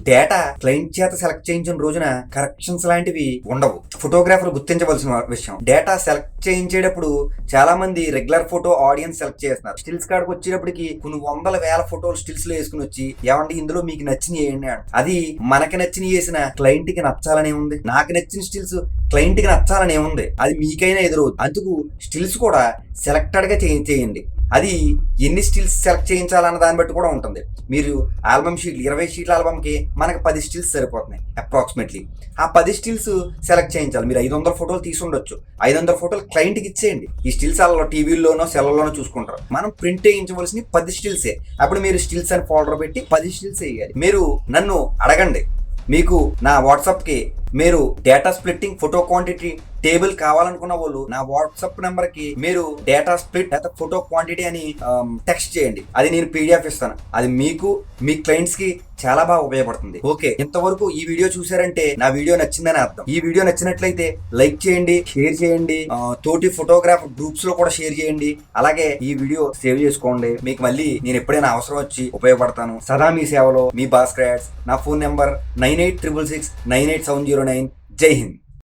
Data client చేత select చేయించిన రోజున కరెక్షన్స్ లాంటివి ఉండవు. ఫోటోగ్రాఫర్ గుర్తించవలసిన విషయం. డేటా సెలెక్ట్ చేయించేటప్పుడు చాలా మంది రెగ్యులర్ ఫోటో ఆడియన్స్ సెలెక్ట్ చేస్తున్నారు. స్టిల్స్ కాడికి వచ్చేటప్పటికి కొన్ని వందల వేల ఫోటోలు స్టిల్స్ లో వేసుకుని వచ్చి ఏమంటే ఇందులో మీకు నచ్చిన వేయండి. అది మనకి నచ్చిన వేసిన క్లయింట్ కి నచ్చాలనే ఉంది. నాకు నచ్చిన స్టిల్స్ క్లయింట్ కి నచ్చాలనే ఉంది. అది మీకైనా ఎదురవుతుంది. అందుకు స్టిల్స్ కూడా సెలెక్టెడ్ గా చేయండి. అది ఎన్ని స్టిల్స్ సెలెక్ట్ చేయించాలన్న దాన్ని బట్టి కూడా ఉంటుంది. మీరు ఆల్బమ్ షీట్లు 20 షీట్ల ఆల్బమ్కి మనకి 10 స్టిల్స్ సరిపోతున్నాయి అప్రాక్సిమేట్లీ. ఆ 10 స్టిల్స్ సెలెక్ట్ చేయించాలి. మీరు 500 ఫోటోలు తీసి ఉండొచ్చు. 500 ఫోటోలు క్లయింట్కి ఇచ్చేయండి. ఈ స్టిల్స్ అలా టీవీల్లోనో సెల్లలోనో చూసుకుంటారు. మనం ప్రింట్ వేయించవలసిన 10 స్టిల్సే. అప్పుడు మీరు స్టిల్స్ అని ఫోల్డర్ పెట్టి 10 స్టిల్స్ వేయాలి. మీరు నన్ను అడగండి, మీకు నా వాట్సాప్కి మీరు data splitting photo quantity table కావాలనుకున్న వాళ్ళు నా వాట్సాప్ నెంబర్ కి మీరు డేటా స్ప్లిట్ ఫోటో క్వాంటిటీ అని టెక్స్ట్ చేయండి. అది నేను పీడిఎఫ్ ఇస్తాను. అది మీకు మీ క్లయింట్స్ కి చాలా బాగా ఉపయోగపడుతుంది. ఓకే, ఇంతవరకు ఈ వీడియో చూసారంటే నా వీడియో నచ్చిందని అర్థం. ఈ వీడియో నచ్చినట్లయితే లైక్ చేయండి, షేర్ చేయండి, తోటి ఫోటోగ్రాఫర్ గ్రూప్స్ లో కూడా షేర్ చేయండి. అలాగే ఈ వీడియో సేవ్ చేసుకోండి. మీకు మళ్ళీ నేను ఎప్పుడైనా అవసరం వచ్చి ఉపయోగపడతాను. సదా మీ సేవలో మీ భాస్కర్ యాడ్స్. నా ఫోన్ నెంబర్ 9866698709. జై హింద్.